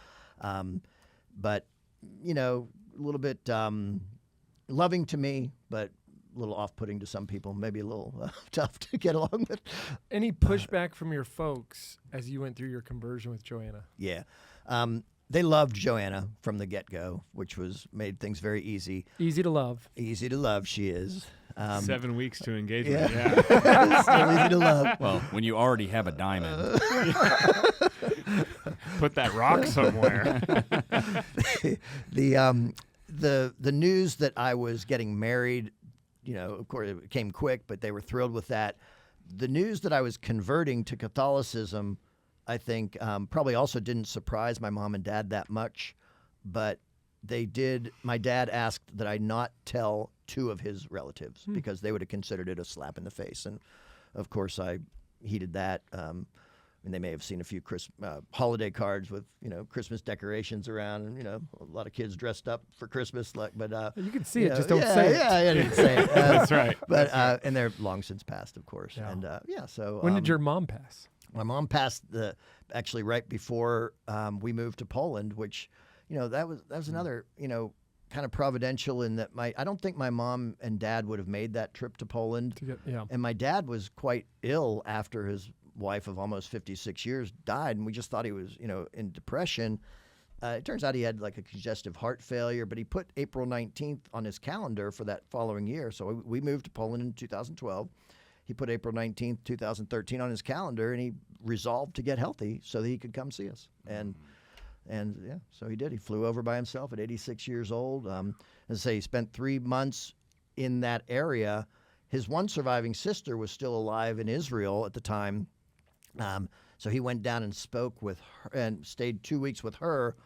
But, a little bit loving to me, but a little off-putting to some people, maybe a little tough to get along with.
Any pushback from your folks as you went through your conversion with JoAnna?
Yeah. They loved JoAnna from the get-go, which made things very easy.
Easy to love.
Easy to love, she is.
7 weeks to engagement.
Yeah. Still easy to love.
Well, when you already have a diamond.
Put that rock somewhere.
The news that I was getting married, of course, it came quick, but they were thrilled with that. The news that I was converting to Catholicism, I think, probably also didn't surprise my mom and dad that much, but they did. My dad asked that I not tell 2 of his relatives because they would have considered it a slap in the face. And, of course, I heeded that. And they may have seen a few holiday cards with, Christmas decorations around and, a lot of kids dressed up for Christmas. But
you can see it, just don't say it.
Yeah, I didn't say it.
That's right.
But and they're long since passed, of course.
Yeah.
And so
when did your mom pass?
My mom passed actually right before we moved to Poland, which, that was another, kind of providential in that I don't think my mom and dad would have made that trip to Poland. And my dad was quite ill after his wife of almost 56 years died, and we just thought he was, in depression. It turns out he had a congestive heart failure, but he put April 19th on his calendar for that following year. So we moved to Poland in 2012. He put April 19th, 2013 on his calendar, and he resolved to get healthy so that he could come see us. And yeah, so he did. He flew over by himself at 86 years old. As I say, he spent 3 months in that area. His one surviving sister was still alive in Israel at the time. So he went down and spoke with her and stayed 2 weeks with her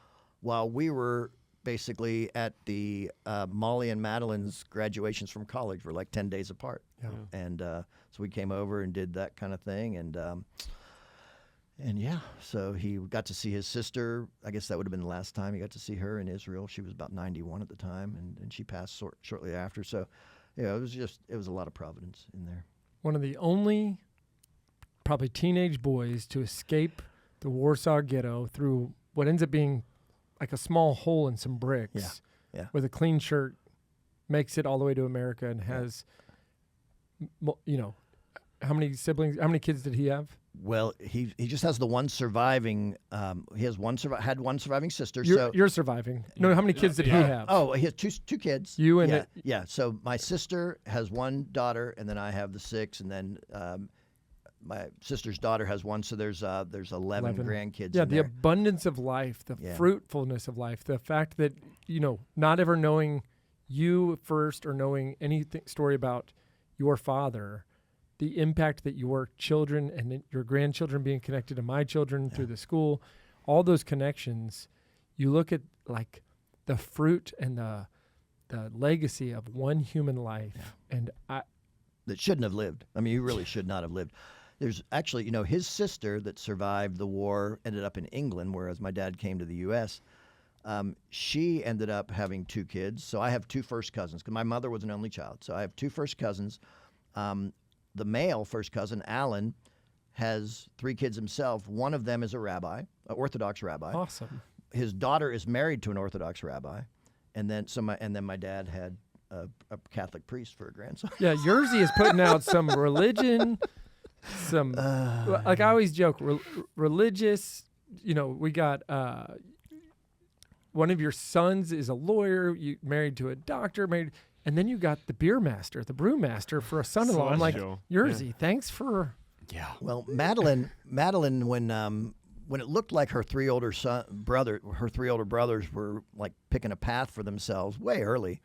while we were basically at the Molly and Madeline's graduations from college. We're 10 days apart.
Yeah.
And so we came over and did that kind of thing. And yeah, so he got to see his sister. I guess that would have been the last time he got to see her in Israel. She was about 91 at the time, and she passed shortly after. So, it was a lot of providence in there.
One of the only probably teenage boys to escape the Warsaw Ghetto through what ends up being a small hole in some bricks.
Yeah.
With a clean shirt, makes it all the way to America and has, how many siblings? How many kids did he have?
Well, he just has the one surviving. He has had one surviving sister.
You're surviving. No, how many kids did he have?
Oh, he has two kids.
You and
yeah. So my sister has one daughter, and then I have the 6, and then my sister's daughter has one, so there's 11 grandkids.
Yeah,
in
the
there.
abundance of life, the fruitfulness of life, the fact that, not ever knowing you first or knowing anything story about your father, the impact that your children and then your grandchildren being connected to my children through the school, all those connections, you look at like the fruit and the legacy of one human life. And
that shouldn't have lived. I mean, you really should not have lived. There's actually, his sister that survived the war ended up in England, whereas my dad came to the U.S. She ended up having 2 kids. So I have 2 first cousins because my mother was an only child. So I have 2 first cousins. The male first cousin, Alan, has 3 kids himself. One of them is a rabbi, an Orthodox rabbi.
Awesome.
His daughter is married to an Orthodox rabbi, and then my dad had a Catholic priest for a grandson.
Yeah, Jerzy is putting out some religion, some like I always joke, religious. We got one of your sons is a lawyer. You married to a doctor, and then you got the beer master, the brew master for a son-in-law. I'm like, Jerzy, thanks for.
Yeah.
Well, Madeline, when it looked like her 3 older brothers were like picking a path for themselves way early,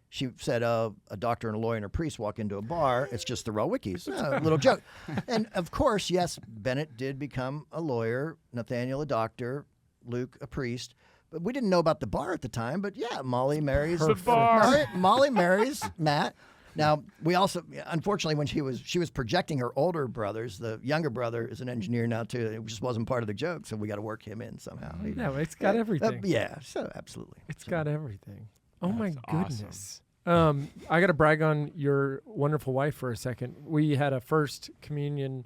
she said, a doctor and a lawyer and a priest walk into a bar. It's just the Rawickis. A little joke. And of course, yes, Bennett did become a lawyer, Nathaniel a doctor, Luke a priest. But we didn't know about the bar at the time. But yeah, Molly marries
The bar.
Molly marries Matt. Now, we also, unfortunately, when she was projecting her older brothers, the younger brother is an engineer now, too. It just wasn't part of the joke, so we got to work him in somehow.
No, it's got everything.
So absolutely.
It's got everything. Oh, my
That's
goodness. I got to brag on your wonderful wife for a second. We had a first communion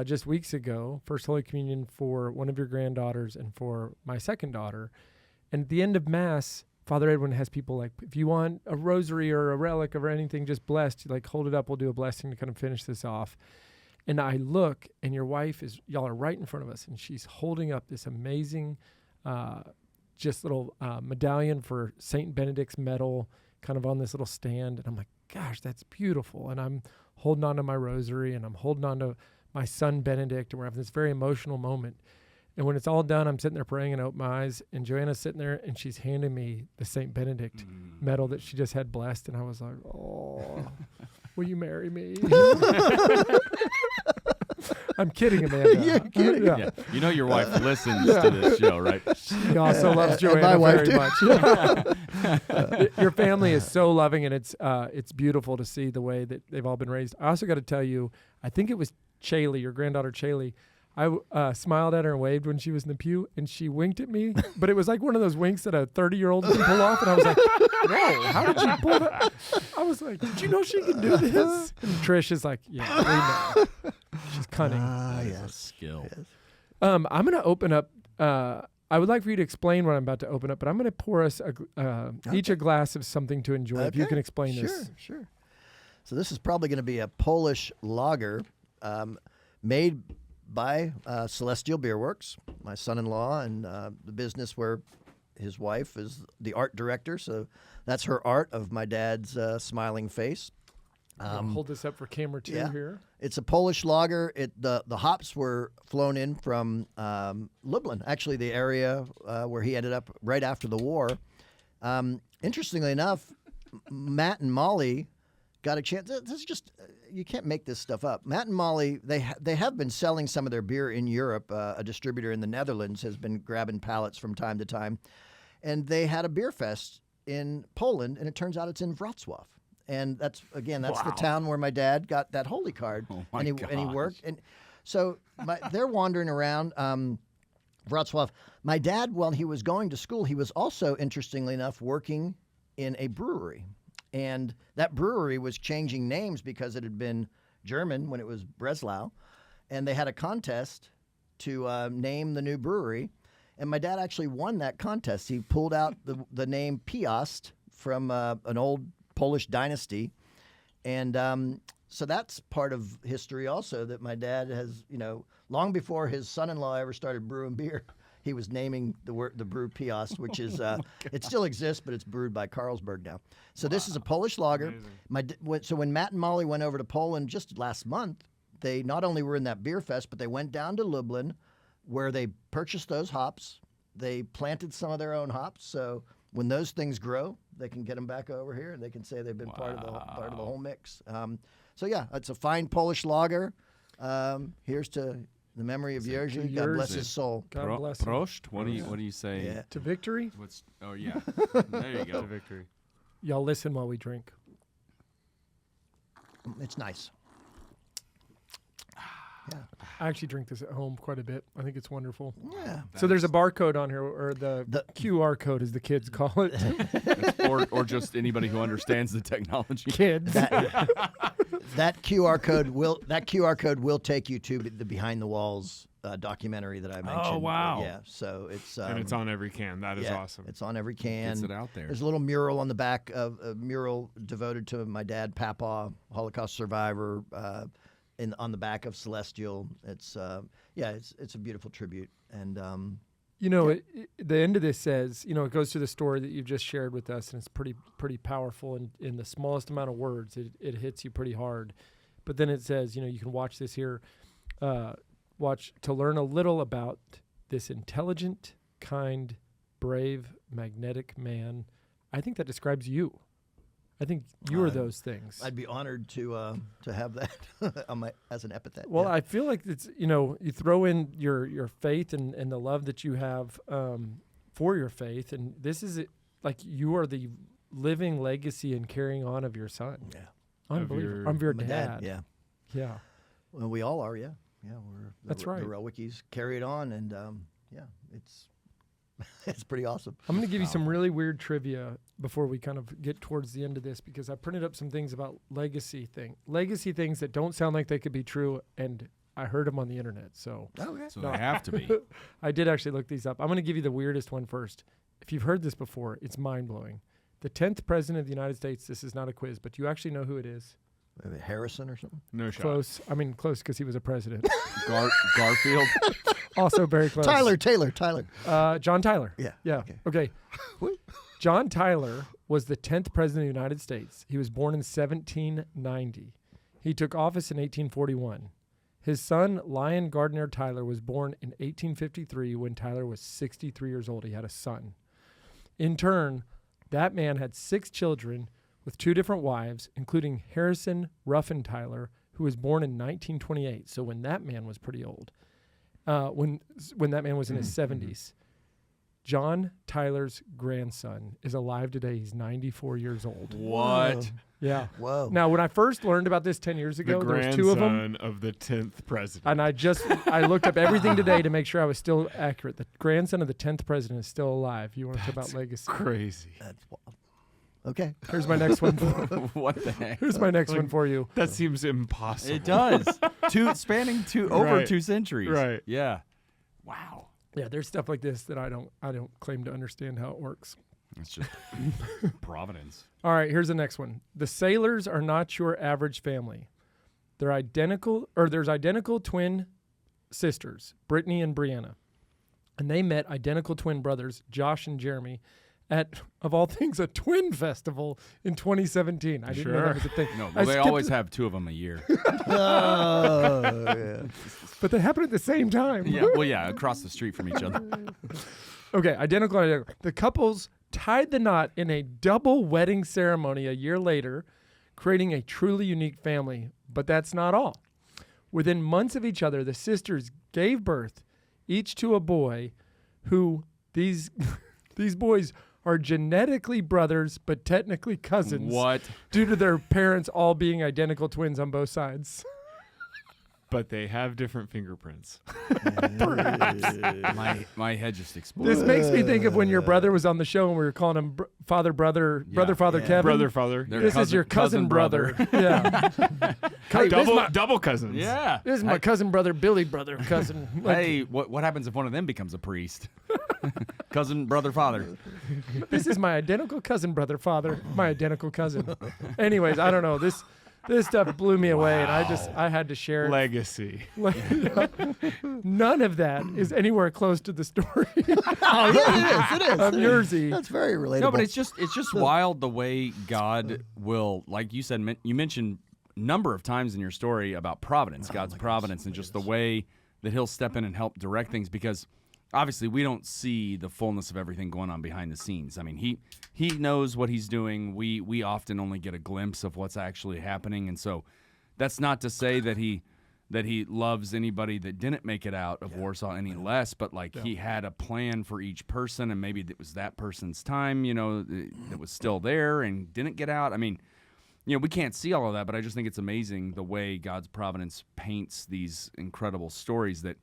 just weeks ago, first Holy Communion for one of your granddaughters and for my second daughter. And at the end of Mass, Father Edwin has people like, if you want a rosary or a relic or anything just blessed, like hold it up, we'll do a blessing to kind of finish this off. And I look, and your wife y'all are right in front of us, and she's holding up this amazing just little medallion for St. Benedict's medal kind of on this little stand. And I'm like, gosh, that's beautiful. And I'm holding on to my rosary, and I'm holding on to my son Benedict, and we're having this very emotional moment. And when it's all done, I'm sitting there praying and I open my eyes, and JoAnna's sitting there, and she's handing me the St. Benedict medal that she just had blessed. And I was like, oh, will you marry me? I'm kidding, Amanda.
You're kidding.
Yeah. You know your wife listens to this show, right?
She also loves JoAnna very much. Your family is so loving, and it's beautiful to see the way that they've all been raised. I also got to tell you, I think it was Chaley, your granddaughter Chaley. I smiled at her and waved when she was in the pew, and she winked at me. But it was like one of those winks that a 30-year-old can pull off. And I was like, whoa, how did she pull that? I was like, did you know she can do this? And Trish is like, yeah, we know. She's cunning.
Yes.
Skill.
Yes.
I'm going to open up. I would like for you to explain what I'm about to open up, but I'm going to pour us each a glass of something to enjoy. If you can explain this.
Sure. So this is probably going to be a Polish lager made by Celestial Beer Works, my son-in-law, and the business where his wife is the art director. So that's her art of my dad's smiling face.
Hold this up for camera 2 here.
It's a Polish lager. The hops were flown in from Lublin, actually the area where he ended up right after the war. Interestingly enough, Matt and Molly got a chance. This is just, you can't make this stuff up. Matt and Molly, they have been selling some of their beer in Europe. A distributor in the Netherlands has been grabbing pallets from time to time. And they had a beer fest in Poland, and it turns out it's in Wrocław. And that's the town where my dad got that holy card.
Oh my
and he worked. And so they're wandering around Wrocław. My dad, while he was going to school, he was also, interestingly enough, working in a brewery. And that brewery was changing names because it had been German when it was Breslau. And they had a contest to name the new brewery. And my dad actually won that contest. He pulled out the name Piast from an old Polish dynasty. And so that's part of history also, that my dad has, long before his son-in-law ever started brewing beer, he was naming the brew Piast, which is, it still exists, but it's brewed by Carlsberg now. So this is a Polish lager. So when Matt and Molly went over to Poland just last month, they not only were in that beer fest, but they went down to Lublin, where they purchased those hops. They planted some of their own hops, so when those things grow, they can get them back over here, and they can say they've been part of the whole mix. So yeah, it's a fine Polish lager. Here's to the memory of Jerzy. God bless his soul.
God bless him.
Prost? What do you say?
Yeah.
To victory.
Oh yeah. There you go.
To victory.
Y'all listen while we drink.
It's nice. Yeah.
I actually drink this at home quite a bit. I think it's wonderful.
Yeah.
So there's a barcode on here, or the QR code, as the kids call it.
or just anybody who understands the technology.
Kids.
That QR code will take you to the Behind the Walls documentary that I mentioned.
Oh, wow.
Yeah. So it's
And it's on every can. That is awesome.
It's on every can.
Gets it out there.
There's a little mural on the back of a mural devoted to my dad, Papa, Holocaust survivor. On the back of Celestial. It's it's a beautiful tribute. And
the end of this says, it goes to the story that you've just shared with us, and it's pretty powerful. And in the smallest amount of words, it hits you pretty hard. But then it says, you can watch this here, watch to learn a little about this intelligent, kind, brave, magnetic man. I think that describes you. I think you are those things.
I'd be honored to have that as an epithet.
Well,
yeah.
I feel like it's you throw in your faith and the love that you have for your faith, and this is like you are the living legacy and carrying on of your son.
Yeah,
unbelievable. Of your
my
dad.
Yeah,
yeah.
Well, we all are. Yeah,
That's right.
The Rawickis carry it on, and it's pretty awesome.
I'm going to give you some really weird trivia before we kind of get towards the end of this, because I printed up some things about legacy things that don't sound like they could be true, and I heard them on the internet. So,
So they have to be.
I did actually look these up. I'm going to give you the weirdest one first. If you've heard this before, it's mind-blowing. The 10th president of the United States, this is not a quiz, but do you actually know who it is?
Maybe Harrison or something?
No shot.
Close. I mean, close because he was a president.
Garfield.
Also very close.
Tyler.
John Tyler.
Yeah.
Okay. John Tyler was the 10th president of the United States. He was born in 1790. He took office in 1841. His son, Lyon Gardner Tyler, was born in 1853 when Tyler was 63 years old. He had a son. In turn, that man had 6 children with 2 different wives, including Harrison Ruffin Tyler, who was born in 1928. So when that man was pretty old, when that man was in his 70s. John Tyler's grandson is alive today. He's 94 years old.
What?
Yeah.
Whoa.
Now, when I first learned about this 10 years ago,
The
there was 2 of them.
grandson of the 10th president.
And I looked up everything today to make sure I was still accurate. The grandson of the 10th president is still alive. You want to talk about legacy?
Crazy.
That's wild. Okay.
Here's my next one.
What the heck?
Here's my next one for you.
That seems impossible.
It does. Spanning over
Right.
2 centuries.
Right.
Yeah. Wow.
Yeah, there's stuff like this that I don't claim to understand how it works.
It's just providence.
All right, here's the next one. The Sailors are not your average family. There's identical twin sisters, Brittany and Brianna. And they met identical twin brothers, Josh and Jeremy, at, of all things, a twin festival in 2017. I didn't know that was a thing.
No,
I
they
skipped
always have 2 of them a year.
Yeah.
But they happen at the same time.
Yeah. Well, yeah, across the street from each other.
Okay, identical. The couples tied the knot in a double wedding ceremony a year later, creating a truly unique family. But that's not all. Within months of each other, the sisters gave birth, each to a boy who these boys are genetically brothers, but technically cousins.
What?
Due to their parents all being identical twins on both sides.
But they have different fingerprints.
My head just exploded.
This makes me think of when your brother was on the show and we were calling him brother Kevin.
Brother.
They're
This is your cousin brother. Yeah. Hey,
Double cousins.
Yeah.
This is my cousin brother, Billy brother, cousin.
Hey, what happens if one of them becomes a priest? Cousin, brother, father.
This is my identical cousin brother, father, my identical cousin. Anyways, I don't know. This stuff blew me away, and I had to share it.
Legacy.
None of that is anywhere close to the story
Oh, yeah, it is.
of Jerzy.
That's very relatable.
No, but it's just wild the way God will, like you said, you mentioned number of times in your story about providence, God's providence, and just the way that he'll step in and help direct things, because obviously we don't see the fullness of everything going on behind the scenes. I mean, he knows what he's doing. We often only get a glimpse of what's actually happening, and so that's not to say that he loves anybody that didn't make it out of Warsaw any less, but he had a plan for each person, and maybe it was that person's time, that was still there and didn't get out. I mean, we can't see all of that, but I just think it's amazing the way God's providence paints these incredible stories that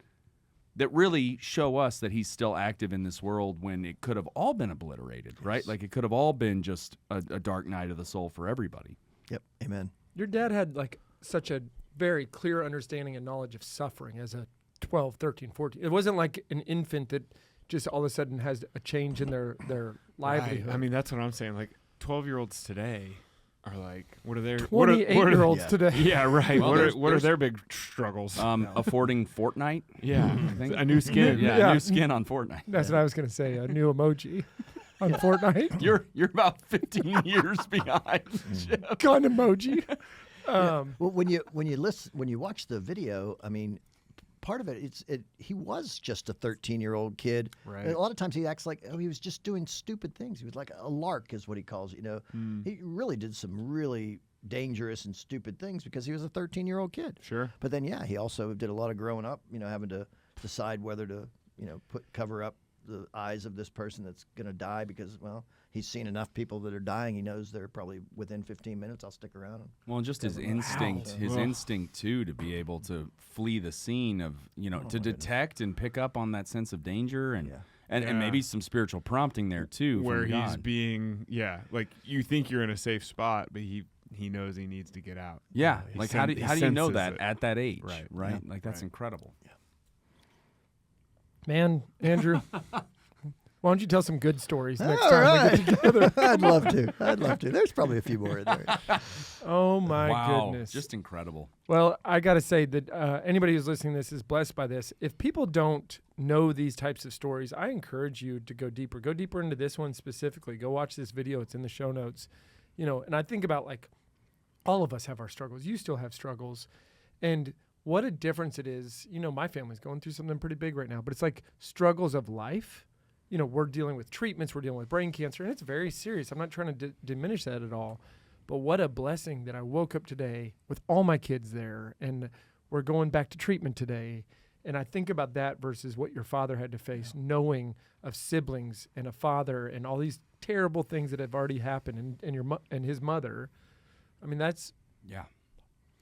really show us that he's still active in this world when it could have all been obliterated, right? Like it could have all been just a dark night of the soul for everybody.
Yep. Amen.
Your dad had such a very clear understanding and knowledge of suffering as a 12, 13, 14. It wasn't like an infant that just all of a sudden has a change in their livelihood.
Right. I mean, that's what I'm saying. 12-year-olds today are what are their
28-year-olds today?
Yeah, right.
Well,
what are their big struggles?
Affording Fortnite.
Yeah,
I think.
a new skin.
Yeah, a new skin on Fortnite.
That's what I was going to say. A new emoji on Fortnite.
You're about 15 years behind. Jeff.
Gun emoji.
Well, when you watch the video, I mean, part of it, he was just a 13-year-old kid.
Right.
And a lot of times he acts like he was just doing stupid things. He was like a lark, is what he calls it. He really did some really dangerous and stupid things because he was a 13-year-old kid.
Sure.
But then, he also did a lot of growing up. Having to decide whether to, cover up the eyes of this person that's going to die because, he's seen enough people that are dying. He knows they're probably within 15 minutes. I'll stick around.
Well, and just his instinct, instinct too, to be able to flee the scene of, to detect and pick up on that sense of danger and maybe some spiritual prompting there too.
Where
from
he's
God.
being, you think you're in a safe spot, but he knows he needs to get out.
Yeah, how do you know that
it.
at that age?
Right.
Yeah. That's incredible.
Yeah.
Man, Andrew, why don't you tell some good stories next
All
time we get together?
I'd love to. There's probably a few more in there.
Oh, my
Wow,
goodness.
just incredible.
Well, I got to say that anybody who's listening to this is blessed by this. If people don't know these types of stories, I encourage you to go deeper. Go deeper into this one specifically. Go watch this video. It's in the show notes. And I think about all of us have our struggles. You still have struggles. And what a difference it is. My family's going through something pretty big right now, but it's like struggles of life. We're dealing with treatments, we're dealing with brain cancer, and it's very serious. I'm not trying to diminish that at all. But what a blessing that I woke up today with all my kids there, and we're going back to treatment today. And I think about that versus what your father had to face, knowing of siblings and a father and all these terrible things that have already happened, and his mother. I mean, that's...
Yeah.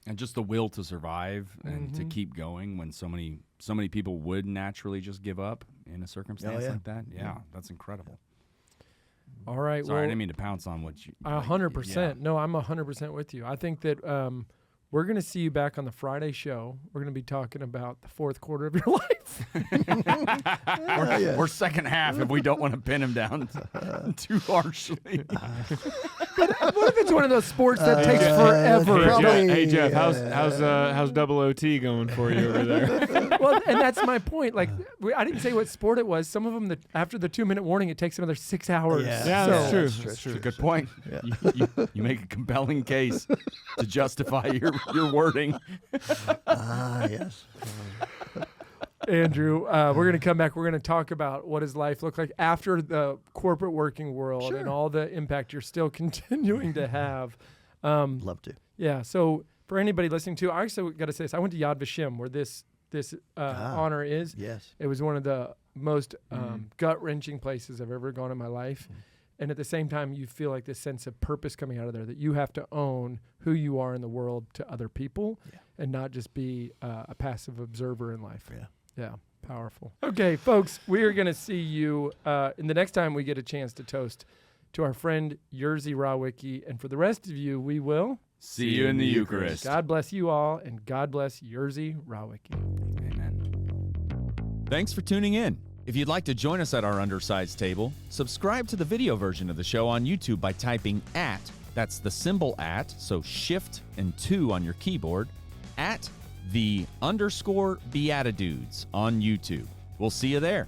And just the will to survive and to keep going when so many people would naturally just give up in a circumstance like that. Yeah, that's incredible.
All right.
Sorry, I didn't mean to pounce on what you...
100%.
Yeah.
No, I'm 100% with you. I think that we're going to see you back on the Friday show. We're going to be talking about the fourth quarter of your life.
Or second half if we don't want to pin him down too harshly.
But what if it's one of those sports that takes forever?
Hey Jeff, how's Double OT going for you over there?
Well, and that's my point. I didn't say what sport it was. Some of them, after the 2-minute warning, it takes another 6 hours.
Yeah,
So-
that's true.
That's a good point. Yeah. You make a compelling case to justify your wording.
Yes.
Andrew, we're going to come back. We're going to talk about what does life look like after the corporate working world and all the impact you're still continuing to have.
Love to.
Yeah. So for anybody listening to, I also got to say this. I went to Yad Vashem, where this honor is.
Yes.
It was one of the most gut-wrenching places I've ever gone in my life. And at the same time, you feel like this sense of purpose coming out of there, that you have to own who you are in the world to other people and not just be a passive observer in life.
Yeah.
Yeah, powerful. Okay, folks, we are going to see you in the next time we get a chance to toast to our friend Jerzy Rawicki. And for the rest of you, we will
See you in the Eucharist.
God bless you all, and God bless Jerzy Rawicki.
Amen.
Thanks for tuning in. If you'd like to join us at our undersized table, subscribe to the video version of the show on YouTube by typing @ that's the symbol @, so shift and 2 on your keyboard, @ the _ BeatiDudes on YouTube. We'll see you there.